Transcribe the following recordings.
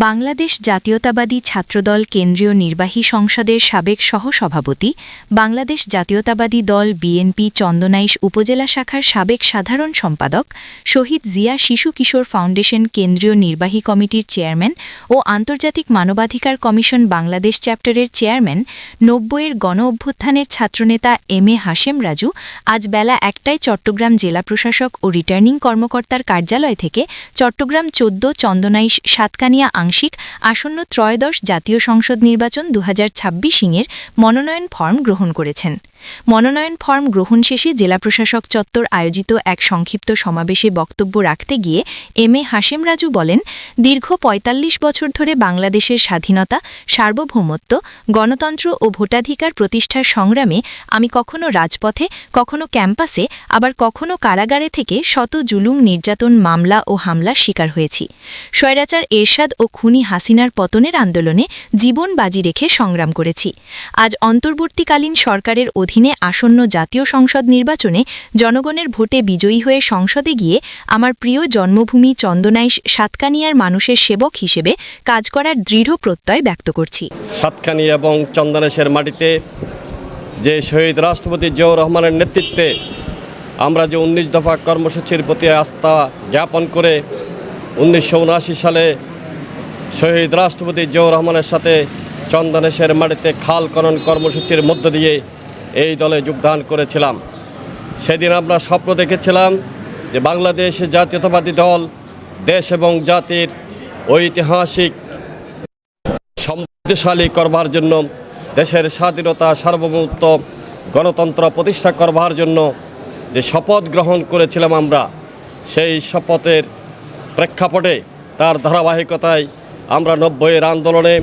বাংলাদেশ জাতীয়তাবাদী ছাত্রদল কেন্দ্রীয় নির্বাহী সংসদের সাবেক সহসভাপতি, বাংলাদেশ জাতীয়তাবাদী দল বিএনপি চন্দনাইশ উপজেলা শাখার সাবেক সাধারণ সম্পাদক, শহীদ জিয়া শিশু কিশোর ফাউন্ডেশন কেন্দ্রীয় নির্বাহী কমিটির চেয়ারম্যান ও আন্তর্জাতিক মানবাধিকার কমিশন বাংলাদেশ চ্যাপ্টারের চেয়ারম্যান, ৯০-এর গণ-অভ্যুত্থানের ছাত্রনেতা এম.এ. হাশেম রাজু আজ বেলা ১টায় চট্টগ্রাম জেলা প্রশাসক ও রিটার্নিং কর্মকর্তার কার্যালয় থেকে চট্টগ্রাম ১৪ চন্দনাইশ সাতকানিয়া আংশিক আসন্ন ত্রয়োদশ জাতীয় সংসদ নির্বাচন ২০২৬ মনোনয়ন ফর্ম গ্রহণ করেছেন। মনোনয়ন ফর্ম গ্রহণ শেষে জেলা প্রশাসক চত্বর আয়োজিত এক সংক্ষিপ্ত সমাবেশে বক্তব্য রাখতে গিয়ে এম.এ. হাশেম রাজু বলেন, দীর্ঘ ৪৫ বছর ধরে বাংলাদেশের স্বাধীনতা, সার্বভৌমত্ব, গণতন্ত্র ও ভোটাধিকার প্রতিষ্ঠার সংগ্রামে আমি কখনো রাজপথে, কখনো ক্যাম্পাসে, আবার কখনো কারাগারে থেকে শত জুলুম, নির্যাতন, মামলা ও হামলার শিকার হয়েছি। স্বৈরাচার এরশাদ ও খুনি হাসিনার পতনের আন্দোলনে জীবন বাজি রেখে সংগ্রাম করেছি। আজ অন্তর্বর্তীকালীন সরকারের অধীনে আসন্ন জাতীয় সংসদ নির্বাচনে জনগণের ভোটে বিজয়ী হয়ে সংসদে গিয়ে আমার প্রিয় জন্মভূমি চন্দনাইশ সাতকানিয়ার মানুষের সেবক হিসেবে কাজ করার দৃঢ় প্রত্যয় ব্যক্ত করছি। সাতকানিয়া এবং চন্দনাইশের মাটিতে যে শহীদ রাষ্ট্রপতি জিয়াউর রহমানের নেতৃত্বে আমরা যে ১৯ দফা কর্মসূচির প্রতি আস্থা জ্ঞাপন করে ১৯৭৯ সালে শহীদ রাষ্ট্রপতি জিয়াউর রহমানের সাথে চন্দনাইশের মাটিতে খাল খনন কর্মসূচির মধ্য দিয়ে এই দলে যোগদান করেছিলাম। সেদিন আমরা স্বপ্ন দেখেছিলাম যে বাংলাদেশ জাতীয়তাবাদী দল দেশ এবং জাতির ঐতিহাসিক সমৃদ্ধশালী করবার জন্য, দেশের স্বাধীনতা, সার্বভৌমত্ব, গণতন্ত্র প্রতিষ্ঠা করবার জন্য যে শপথ গ্রহণ করেছিলাম আমরা, সেই শপথের প্রেক্ষাপটে তার ধারাবাহিকতায় আমরা ৯০-এর আন্দোলনে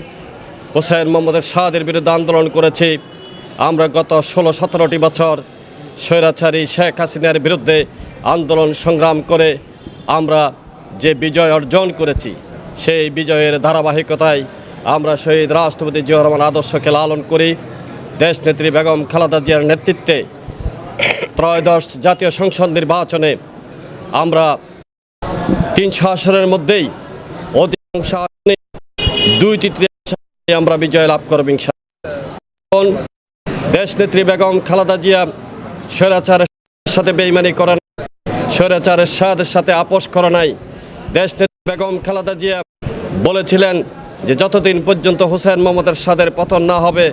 হুসেইন মোহাম্মদ এরশাদের বিরুদ্ধে আন্দোলন করেছি। আমরা গত ১৬-১৭টি বছর স্বৈরাচারী শেখ হাসিনার বিরুদ্ধে আন্দোলন সংগ্রাম করে আমরা যে বিজয় অর্জন করেছি, সেই বিজয়ের ধারাবাহিকতায় আমরা শহীদ রাষ্ট্রপতি জিয়াউর রহমান আদর্শকে লালন করি। দেশনেত্রী বেগম খালেদা জিয়ার নেতৃত্বে ত্রয়োদশ জাতীয় সংসদ নির্বাচনে আমরা ৩০০ আসনের মধ্যেই অধিকাংশ আসনে ২/৩ আমরা বিজয় লাভ করব ইনশাআল্লাহ। দেশনেত্রী বেগম খালেদা জিয়া স্বৈরাচারের সাথে বেইমানি করেন, স্বৈরাচারের সাথে আপোষ করে নাই। দেশনেত্রী বেগম খালেদা জিয়া বলেছিলেন যে যতদিন পর্যন্ত হুসেইন মোহাম্মদ এরশাদের পতন না হবে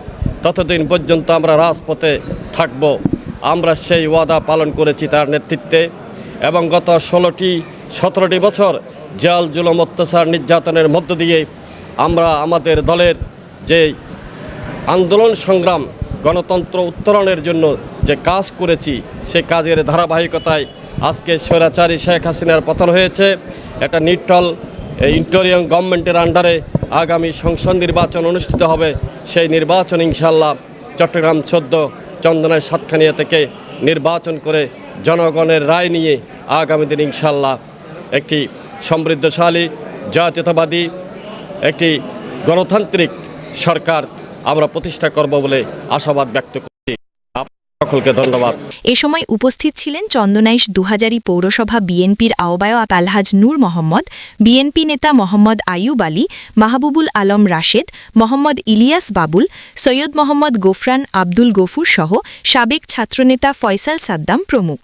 ততদিন পর্যন্ত আমরা রাজপথে থাকব। আমরা সেই ওয়াদা পালন করেছি তার নেতৃত্বে, এবং গত ১৬-১৭টি বছর জেল, জুলুম, অত্যাচার, নির্যাতনের মধ্য দিয়ে আমরা আমাদের দলের যে আন্দোলন সংগ্রাম, গণতন্ত্র উত্তরণের জন্য যে কাজ করেছি, সে কাজের ধারাবাহিকতায় আজকে স্বৈরাচারী শেখ হাসিনার পতন হয়েছে। একটা নিউট্রাল ইন্টারিম গভর্নমেন্টের আন্ডারে আগামী সংসদ নির্বাচন অনুষ্ঠিত হবে। সেই নির্বাচন ইনশাআল্লাহ চট্টগ্রাম ১৪ চন্দনাইশ সাতকানিয়া থেকে নির্বাচন করে জনগণের রায় নিয়ে আগামী দিন ইনশাআল্লাহ একটি সমৃদ্ধশালী, জাতীয়তাবাদী, একটি গণতান্ত্রিক সরকার আমরা প্রতিষ্ঠা করব বলে আশাবাদ ব্যক্ত করছি। সকলকে ধন্যবাদ। এ সময় উপস্থিত ছিলেন চন্দনাইশ ২০০০ পৌরসভা বিএনপির আহ্বায়ক আলহাজ নূর মোহাম্মদ, বিএনপি নেতা মোহাম্মদ আইয়ুব আলী, মাহবুবুল আলম রাশেদ, মোহাম্মদ ইলিয়াস বাবুল, সৈয়দ মোহাম্মদ গোফরান আব্দুল গফুর সহ সাবেক ছাত্রনেতা ফয়সাল সাদ্দাম প্রমুখ।